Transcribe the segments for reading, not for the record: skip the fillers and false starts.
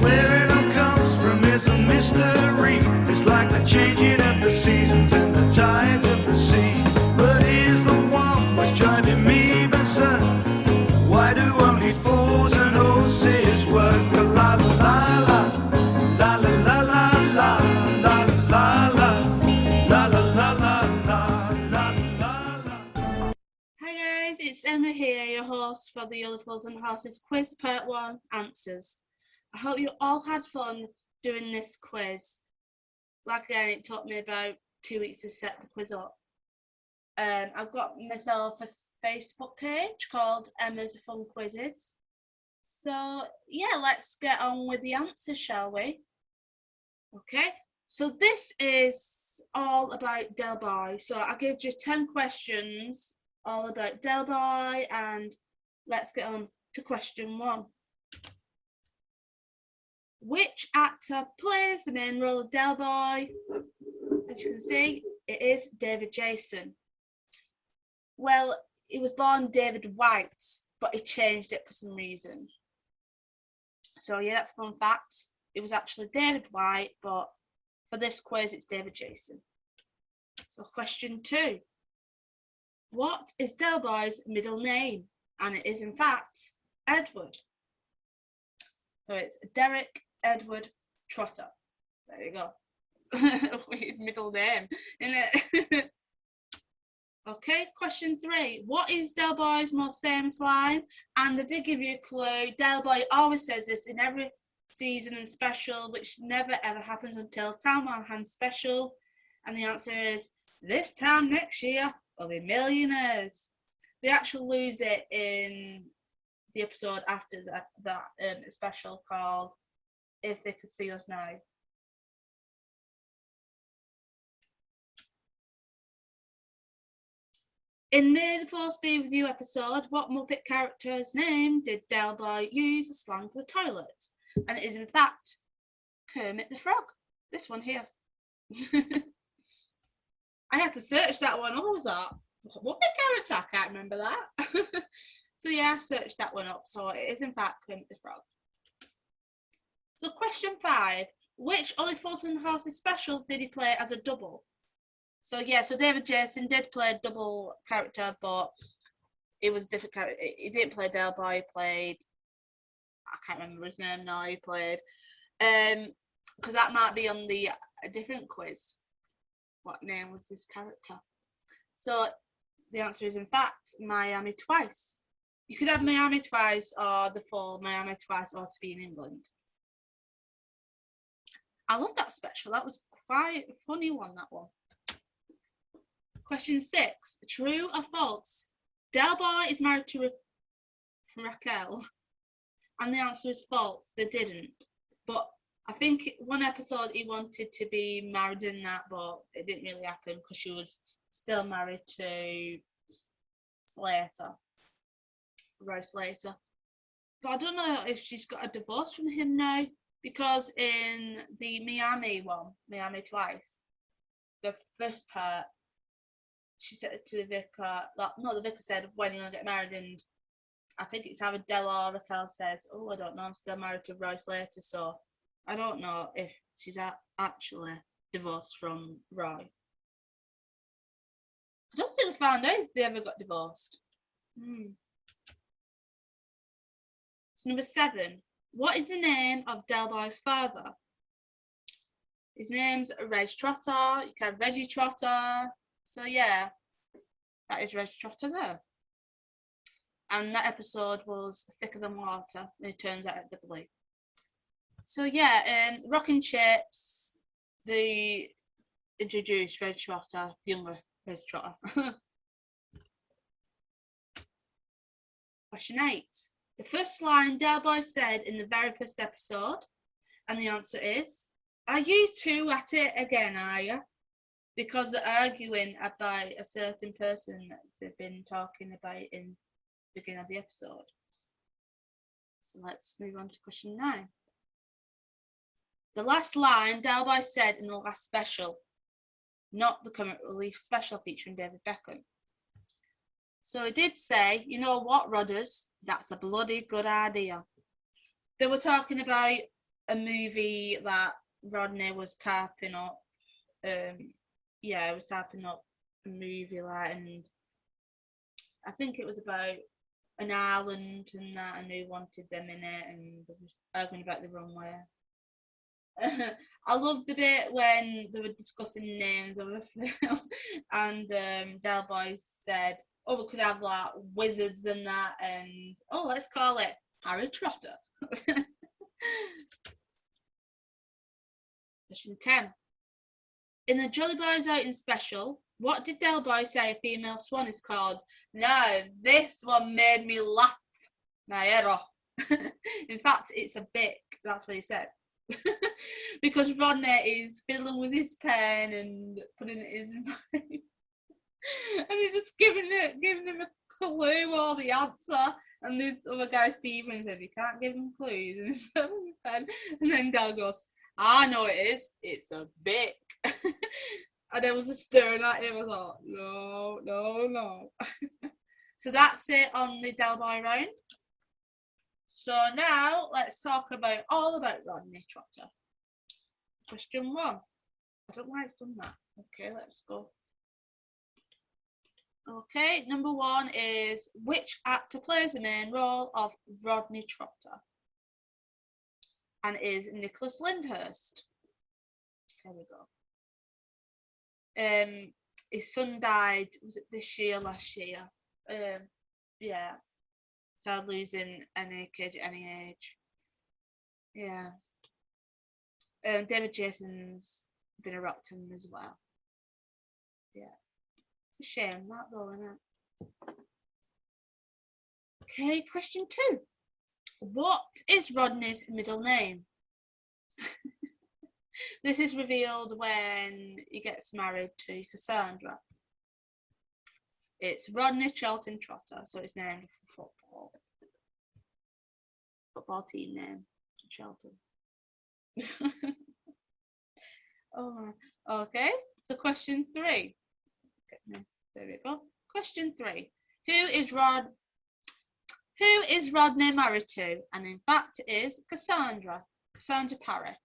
Where it all comes from is a mystery. It's like the changing of the seasons and the tides of the sea. But here's the one what's driving me berserk. Why do only fools and horses work? La la la la, la la la la la, la la la, la la la la, la la la. Hi guys, it's Emma here, your host for the Other Fools and Horses quiz part 1 answers. I hope you all had fun doing this quiz. Like again, it took me about 2 weeks to set the quiz up. I've got myself a Facebook page called Emma's Fun Quizzes. So yeah, let's get on with the answers, shall we? Okay, so this is all about Delboy. So I gave you 10 questions all about Delboy, and let's get on to question 1. Which actor plays the main role of Delboy? As you can see, it is David Jason. Well, he was born David White, but he changed it for some reason. So yeah, that's a fun fact. It was actually David White, but for this quiz, it's David Jason. So question 2. What is Delboy's middle name? And it is in fact Edward. So it's Derek Edward Trotter. There you go. Weird middle name, isn't it? Okay, question 3. What is Delboy's most famous line? And I did give you a clue. Delboy always says this in every season and special, which never ever happens until Town on Hand special. And the answer is, this time next year we'll be millionaires. They actually lose it in the episode after that special called If They Could See Us Now. In May the Force Be With You episode, what Muppet character's name did Delboy use as slang for the toilet? And it is in fact Kermit the Frog. This one here. I had to search that one. What was that? Muppet character? I can't remember that. So yeah, I searched that one up. So it is in fact Kermit the Frog. So question 5. Which Ollie Fools and Horses special did he play as a double? So yeah, so David Jason did play a double character, but it was a different character. He didn't play Delbar, he played, I can't remember his name now, he played, because that might be on the a different quiz. What name was this character? So the answer is in fact Miami Twice. You could have Miami Twice or the full Miami Twice, or To Be in England. I love that special. That was quite a funny one, that one. Question 6. True or false? Delboy is married to Raquel. And the answer is false. They didn't. But I think one episode he wanted to be married in that, but it didn't really happen because she was still married to Roy Slater. But I don't know if she's got a divorce from him now, because in the Miami one, Miami Twice, the first part, she said to the vicar, the vicar said, when are you going to get married? And I think it's either Della or Raquel says, oh, I don't know, I'm still married to Roy Slater, so I don't know if she's actually divorced from Roy. I don't think we found out if they ever got divorced. So number 7. What is the name of Delboy's father? His name's Reg Trotter. You can have Reggie Trotter. So yeah, that is Reg Trotter there. And that episode was Thicker Than Water. And it turns out they're blue. So yeah, Rockin' Chips, they introduced Reg Trotter, the younger Reg Trotter. Question 8. The first line Delboy said in the very first episode, and the answer is, are you two at it again, are you? Because they're arguing about a certain person that they've been talking about in the beginning of the episode. So let's move on to question 9. The last line Delboy said in the last special, not the comic relief special featuring David Beckham. So he did say, you know what, Rodders, that's a bloody good idea. They were talking about a movie that Rodney was typing up. Yeah, I was typing up a movie like, and I think it was about an island and that, and who wanted them in it, and they was arguing about the runway. I loved the bit when they were discussing names of a film, and Delboy said, "Oh, we could have like wizards and that, and oh, let's call it Harry Trotter." Question 10. In the Jolly Boys Outing special, what did Delboy say a female swan is called? Now, this one made me laugh my head off. In fact, it's a bick. That's what he said. Because Rodney is fiddling with his pen and putting it in his mouth. And he's just giving him a clue or the answer. And this other guy, Stephen, said, "You can't give him clues." And then Del goes, "I know it is. It's a bick." And I was just staring at him. I thought, no. So that's it on the Delboy round. So now let's talk all about Rodney Trotter. Question 1. I don't know why it's done that. Okay, let's go. Okay, number 1 is, which actor plays the main role of Rodney Trotter? And it is Nicholas Lyndhurst. There we go. His son died, was it this year, last year? Yeah. So losing any kid at any age. Yeah. David Jason's been a rock to him as well. Yeah. It's a shame that though, isn't it? Okay, question 2. What is Rodney's middle name? This is revealed when he gets married to Cassandra. It's Rodney Charlton Trotter, so it's named for football team name, Charlton. Oh, okay. So question 3. There we go. Question 3. Who is Rodney married to? And in fact, it is Cassandra Parry.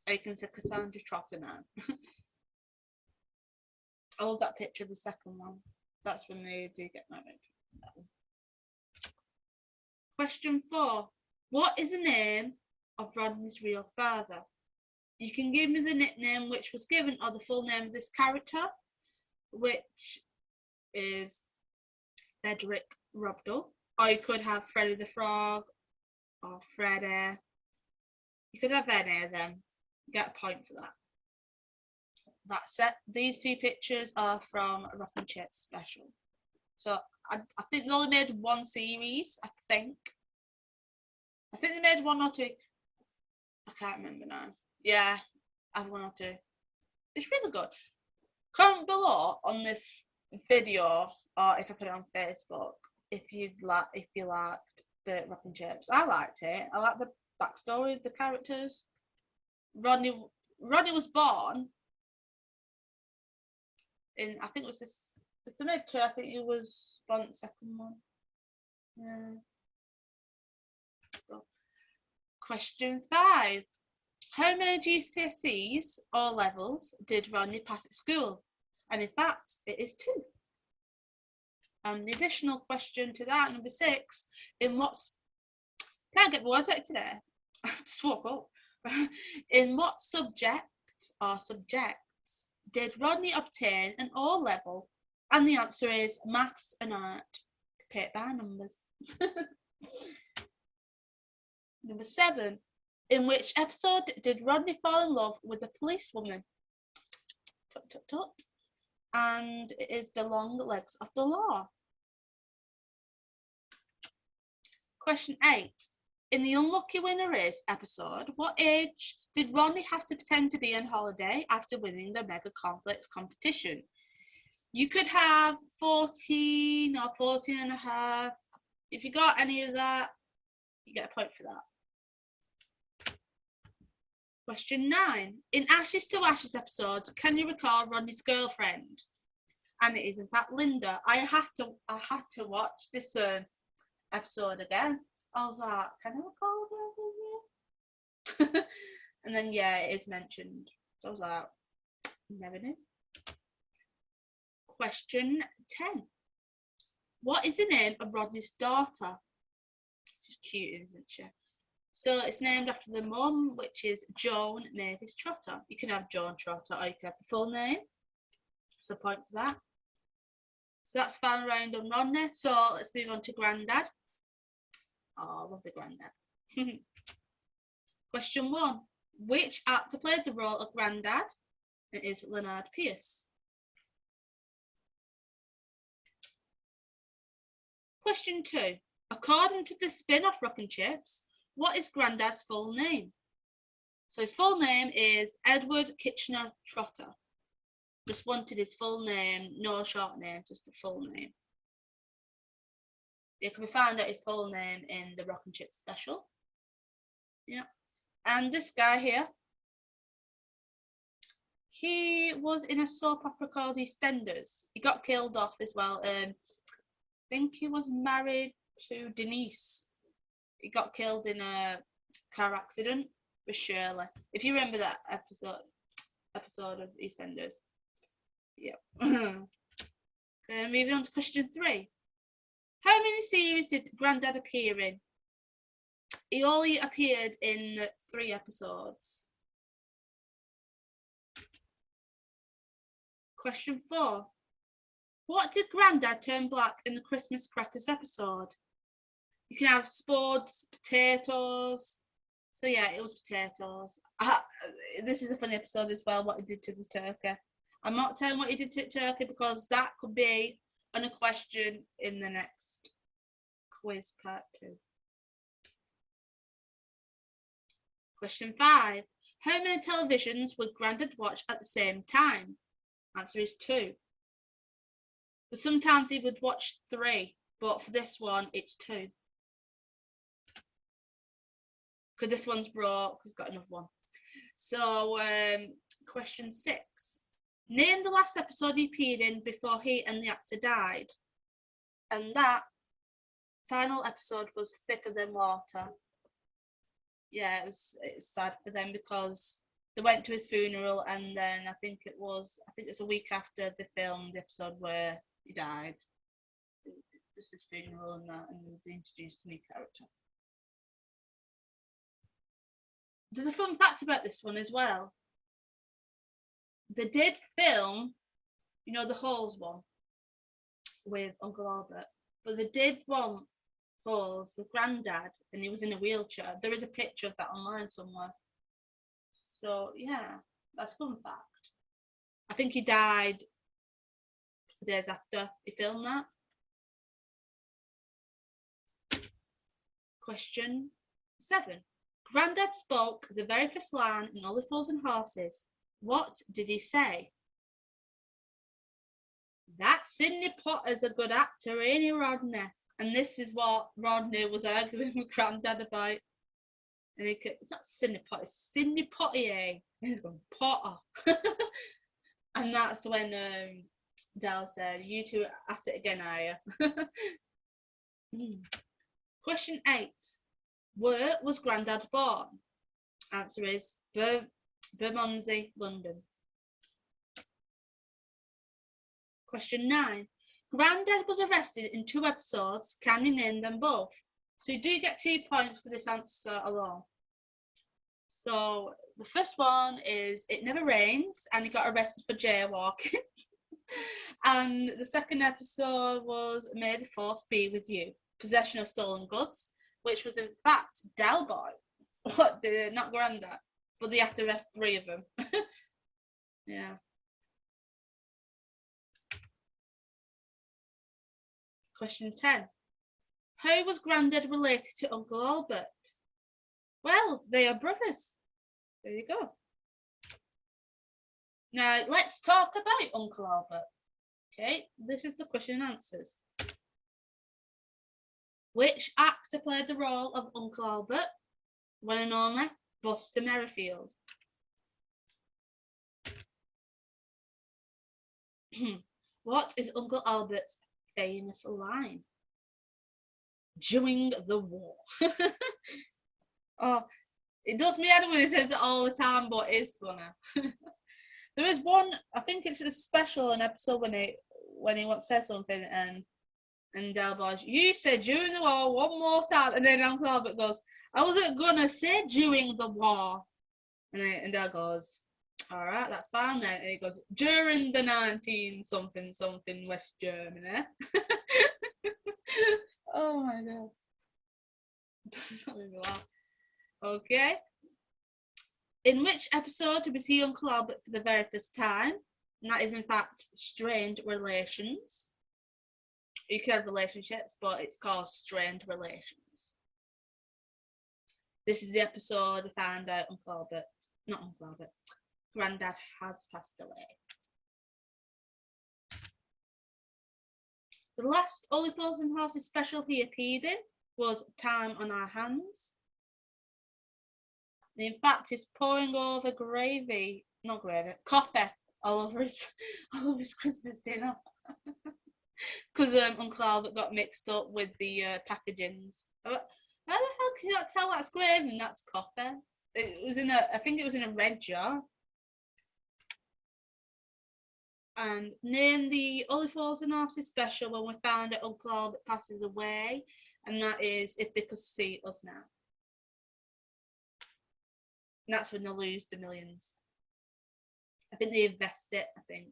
Or you can say Cassandra Trotter now. I love that picture, the second one. That's when they do get married. Question 4. What is the name of Rodney's real father? You can give me the nickname which was given or the full name of this character, which is Frederick Robdell. Or you could have Freddy the Frog or Freddy. You could have any of them. Get a point for that. That's it. These 2 pictures are from a Rock and Chip special. So I think they only made 1 series, I think they made 1 or 2. I can't remember now. Yeah, I have 1 or 2. It's really good. Comment below on this video, or if I put it on Facebook, if you liked the Rock and Chips. I liked it. I like the backstory of the characters. Rodney was born in, I think it was this, if they made 2, I think he was born in the second one. Yeah. So, question 5. How many GCSEs or levels did Rodney pass at school? And in fact, it is 2. And the additional question to that, number 6, can't get the words out today. I just woke up. In what subject or subjects did Rodney obtain an O level? And the answer is maths and art. Paid by numbers. Number 7. In which episode did Rodney fall in love with a policewoman? Tut, tut, tut. And it is The Long Legs of the Law. Question 8. In the Unlucky Winner Is episode, what age did Rodney have to pretend to be on holiday after winning the Mega Conflicts competition? You could have 14 or 14 and a half. If you got any of that, you get a point for that. Question 9. In Ashes to Ashes episode, can you recall Rodney's girlfriend? And it is in fact Linda. I had to watch this episode again. I was like, can I recall her name? And then, yeah, it is mentioned. So I was like, never knew. Question 10. What is the name of Rodney's daughter? She's cute, isn't she? So it's named after the mum, which is Joan Mavis Trotter. You can have Joan Trotter or you can have the full name. So point to that. So that's final round on Rodney. So let's move on to Grandad. Oh, I love the Grandad. Question 1. Which actor played the role of Grandad? It is Leonard Pierce. Question 2. According to the spin-off Rockin' Chips, what is Grandad's full name? So his full name is Edward Kitchener Trotter. Just wanted his full name, no short name, just the full name. You can find out his full name in the Rockin' Chips special. Yeah. And this guy here, he was in a soap opera called EastEnders. He got killed off as well. I think he was married to Denise. He got killed in a car accident with Shirley. If you remember that episode of EastEnders. Yep. Okay, moving on to question 3. How many series did Grandad appear in? He only appeared in 3 episodes. Question 4. What did Grandad turn black in the Christmas Crackers episode? You can have spuds, potatoes. So yeah, it was potatoes. This is a funny episode as well, what he did to the turkey. I'm not telling what he did to the turkey because that could be on a question in the next quiz part 2. Question 5. How many televisions would Grandad watch at the same time? Answer is 2. But sometimes he would watch 3, but for this one, it's 2. Because this one's broke, he's got another one. So, question 6. Name the last episode he appeared in before he and the actor died. And that final episode was Thicker Than Water. Yeah, it was sad for them because they went to his funeral and then I think it was a week after they filmed the episode where he died. Just his funeral and that, and they introduced a new character. There's a fun fact about this one as well. They did film, you know, the Halls one with Uncle Albert, but they did one Halls with Grandad and he was in a wheelchair. There is a picture of that online somewhere. So yeah, that's a fun fact. I think he died days after he filmed that. Question 7. Grandad spoke the very first line in Only Fools and Horses. What did he say? That Sidney Potter's a good actor, ain't he, Rodney? And this is what Rodney was arguing with Grandad about. And it's not Sidney Potter, it's Sidney Poitier. He's going, Potter. And that's when Del said, you two at it again, are you? Question 8. Where was Grandad born? Answer is Bermondsey, London. Question 9. Grandad was arrested in 2 episodes. Can you name them both? So you do get 2 points for this answer alone. So the first one is It Never Rains, and he got arrested for jaywalking. And the second episode was May the Force Be With You, possession of stolen goods, which was in fact Delboy. What did it? Not Grandad, but they had to arrest 3 of them. Yeah. Question 10. How was Grandad related to Uncle Albert? Well, they are brothers. There you go. Now, let's talk about Uncle Albert. Okay, this is the question and answers. Which actor played the role of Uncle Albert? One and only Buster Merrifield. What is Uncle Albert's famous line? During the war. Oh, It does me head when he says it all the time, but it's funny. There is one, I think it's a special, an episode when he wants to say something, and Delbar, you said during the war one more time, and then Uncle Albert goes, I wasn't gonna say during the war, and Del goes, all right, that's fine then, and he goes, during the 19 something West Germany. Oh my god. That made me laugh. Okay. In which episode do we see Uncle Albert for the very first time? And that is in fact Strained Relations. You could have relationships, but it's called Strained Relations. This is the episode we found out Granddad has passed away. The last Only Fools and Horses special he appeared in was Time on Our Hands. In fact, he's pouring over coffee all over his Christmas dinner. Because Uncle Albert got mixed up with the packagings. How the hell can you not tell that's gravy and that's coffee? It was I think it was in a red jar. And name the Only Fools and Horses special when we found that Uncle Albert passes away, and that is If They Could See Us Now. And that's when they lose the millions. I think they invest it, I think.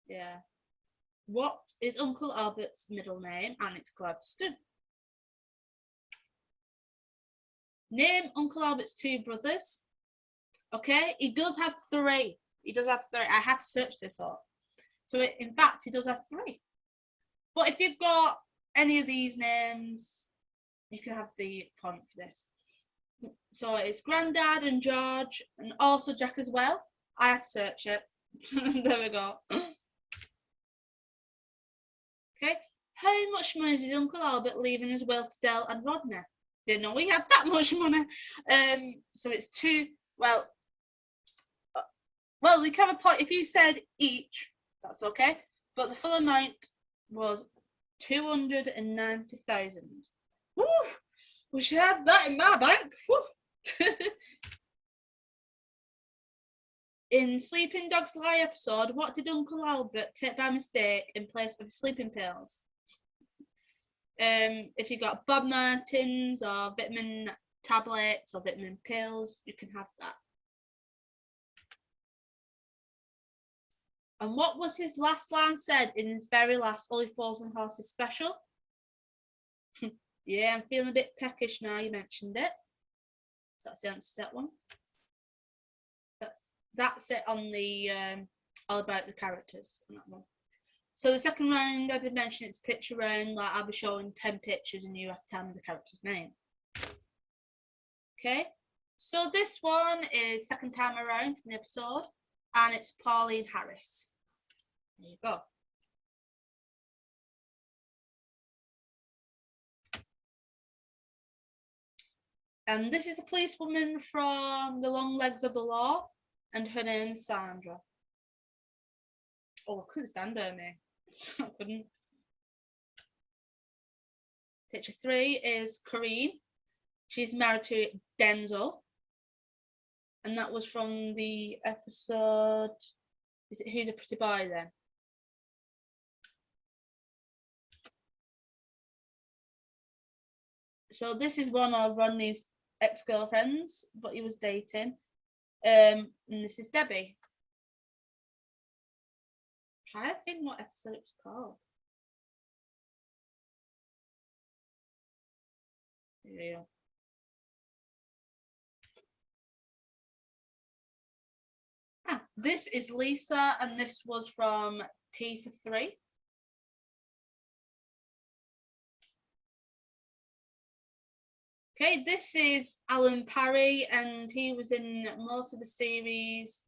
Yeah. What is Uncle Albert's middle name? And it's Gladstone. Name Uncle Albert's two brothers. Okay, he does have three. I had to search this up. So in fact, he does have three. But if you've got any of these names, you can have the point for this. So it's Grandad and George, and also Jack as well. I had to search it. There we go. Okay. How much money did Uncle Albert leave in his will to Del and Rodney? Didn't know he had that much money. So it's two. Well, you can have a point if you said each. That's okay. But the full amount was 290,000. Woo! Wish I had that in my bank. In Sleeping Dogs Lie episode, what did Uncle Albert take by mistake in place of his sleeping pills? If you got Bob Martens or vitamin tablets or vitamin pills, you can have that. And what was his last line said in his very last Only Fools and Horses special? Yeah, I'm feeling a bit peckish now you mentioned it. So that's the answer to that one. That's it on the all about the characters on that one. So the second round, I did mention it's picture round. Like I'll be showing 10 pictures and you have to tell me the character's name. Okay, so this one is second time around from the episode, and it's Pauline Harris. There you go. And this is a policewoman from The Long Legs of the Law, and her name is Sandra. Oh, I couldn't stand her, me. I couldn't. Picture 3 is Corinne. She's married to Denzel. And that was from the episode, is it Who's a Pretty Boy then? So this is one of Rodney's ex-girlfriends, but he was dating. And this is Debbie. I'm trying to think what episode it's called. Yeah. This is Lisa, and this was from T for 3. Okay, this is Alan Parry, and he was in most of the series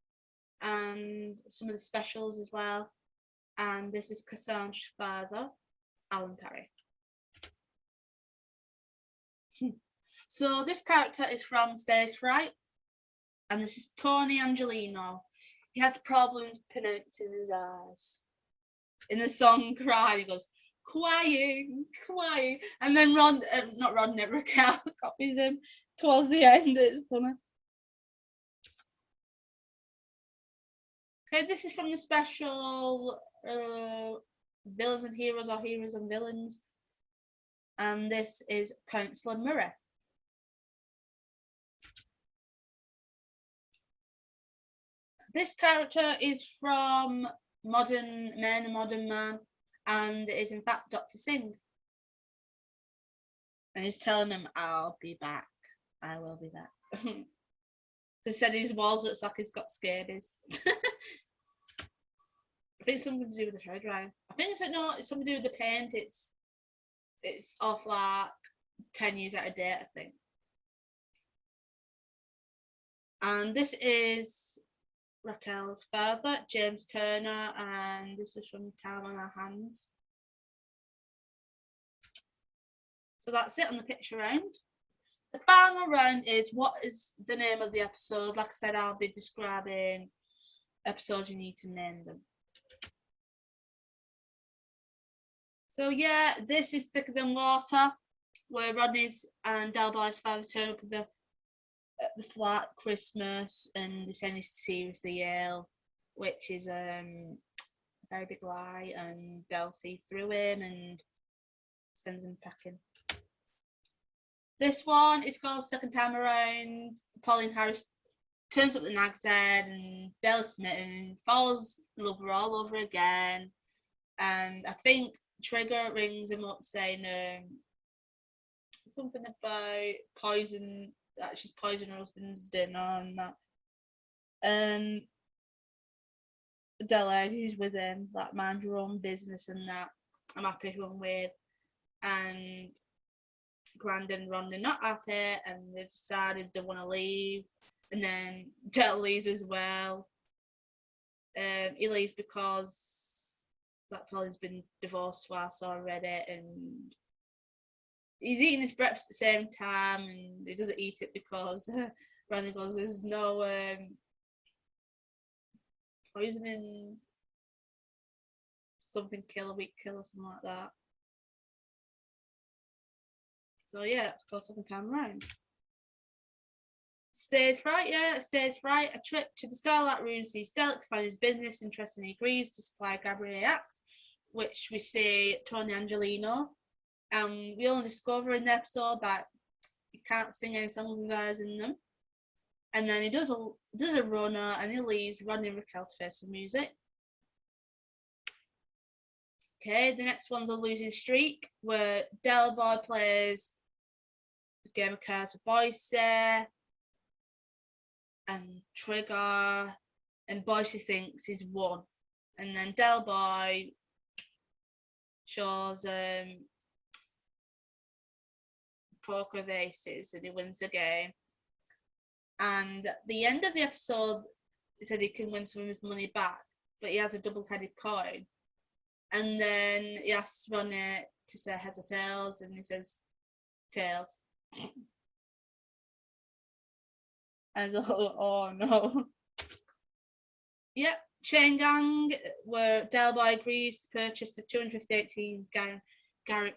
and some of the specials as well. And this is Cassandra's father, Alan Parry. So this character is from Stage Fright, and this is Tony Angelino. He has problems pronouncing his R's. In the song Cry, he goes, crying. And then Raquel copies him towards the end. It's funny. Okay, this is from the special Villains and Heroes, or Heroes and Villains. And this is Councillor Murray. This character is from Modern Man, and is in fact Dr. Singh. And he's telling him, I'll be back. I will be back. He said his walls looks like he's got scabies. I think something to do with the hair drying. I think it's something to do with the paint. It's off like 10 years out of date, I think. And this is Raquel's father, James Turner, and this is from Time on Our Hands. So that's it on the picture round. The final round is what is the name of the episode. Like I said, I'll be describing episodes, you need to name them. So yeah, this is Thicker Than Water, where Rodney's and Delbar's father turn up at the flat Christmas and they send he's seriously ill, which is a very big lie, and Del sees through him and sends him packing. This one is called Second Time Around. Pauline Harris turns up the Nag's Head and Del is smitten, falls in love with her all over again, and I think Trigger rings him up saying something about poison, that she's poisoned her husband's dinner and that. And Del argues with him, like, mind your own business and that. I'm happy who I'm with. And Grandad and Rodney not happy, and they decided they want to leave. And then Del leaves as well. He leaves because that Polly's been divorced twice already, and he's eating his breakfast at the same time, and he doesn't eat it because Rodney goes, there's no poisoning, something kill, a weak kill, or something like that. So yeah, that's called Second Time Around. Stage fright, a trip to the Starlight Room sees Del expand his business, interestingly agrees to supply Gabrielle Act, which we see Tony Angelino. We only discover in the episode that he can't sing any songs with ours in them. And then he does a runner and he leaves Rodney and Raquel to face some music. Okay, the next one's a losing streak, where Delbar plays a game of cards with Boise and Trigger, and Boise thinks he's won. And then Delboy shows poker of aces and he wins the game. And at the end of the episode, he said he can win some of his money back, but he has a double-headed coin. And then he asks Ronnie to say heads or tails, and he says tails. And so, oh no. Yep, Chain Gang, where Delbar agrees to purchase the 218 carat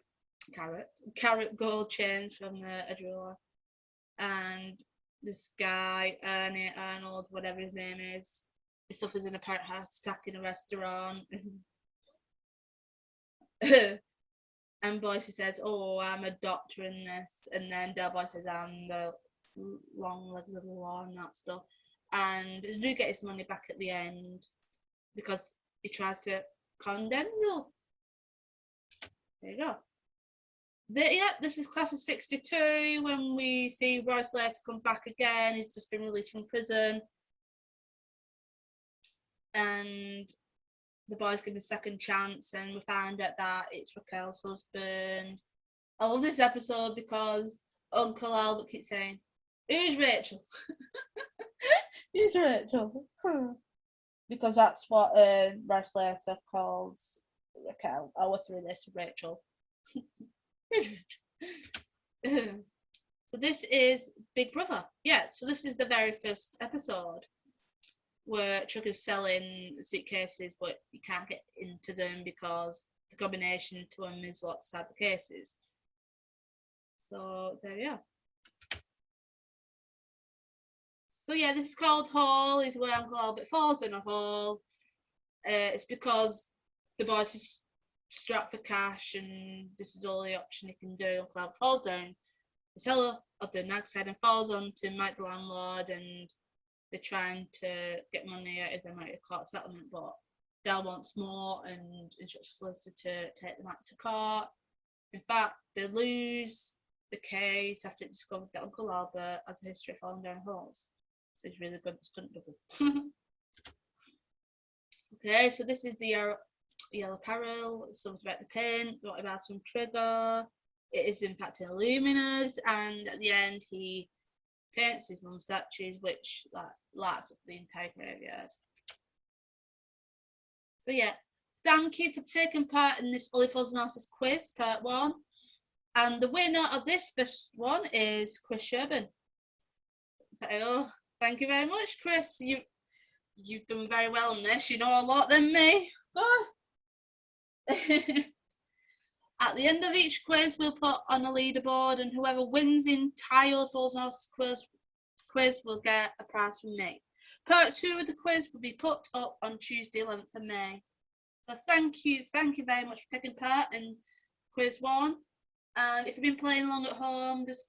gold chains from a jeweler. And this guy, Arnold, whatever his name is, he suffers an apparent heart attack in a restaurant. And Boise says, oh, I'm a doctor in this. And then Delboy says, I'm the long-legged little law and that stuff. And he do get his money back at the end because he tries to con Denzel. There you go. This is class of 62 when we see Roy Slater come back again. He's just been released from prison. And the boys give him a second chance, and we find out that it's Raquel's husband. I love this episode because Uncle Albert keeps saying, who's Rachel? Who's Rachel? Because that's what Roy Slater calls Raquel. I went through this, Rachel. So this is Big Brother. Yeah, so this is the very first episode where Trigger's selling suitcases, but you can't get into them because the combination to them is lots of the cases. So there you are. So yeah, this is called Hall, is where Uncle Albert falls in a hole. It's because the boys is strapped for cash and this is all the option he can do. Uncle Albert falls down the cellar of the Nag's Head and falls on to Mike the landlord, and they're trying to get money out of them out of court settlement, but Del wants more and instructs the solicitor to take them out to court. In fact, they lose the case after it's discovered that Uncle Albert has a history of falling down holes. So he's really good at stunt double. Okay, so this is the yellow apparel. It's something about the paint, what about some trigger. It is impacting luminous, and at the end he paints his mum statues, which lights up the entire graveyard. So yeah, thank you for taking part in this Only Fools and Horses quiz, part 1. And the winner of this first one is Chris Sherburn. Oh, thank you very much, Chris. You've done very well on this. You know a lot than me. Oh. At the end of each quiz, we'll put on a leaderboard, and whoever wins the entire Fools and Horses quiz will get a prize from me. Part 2 of the quiz will be put up on Tuesday, 11th of May. So thank you very much for taking part in quiz 1. And if you've been playing along at home, just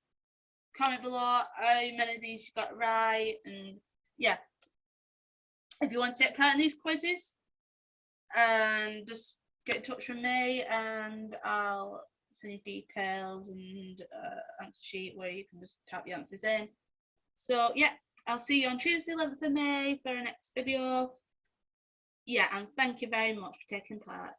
comment below how many of these you got right. And yeah, if you want to take part in these quizzes, and just get in touch with me, and I'll send you details and answer sheet where you can just type your answers in. So yeah, I'll see you on Tuesday, 11th of May for our next video. Yeah, and thank you very much for taking part.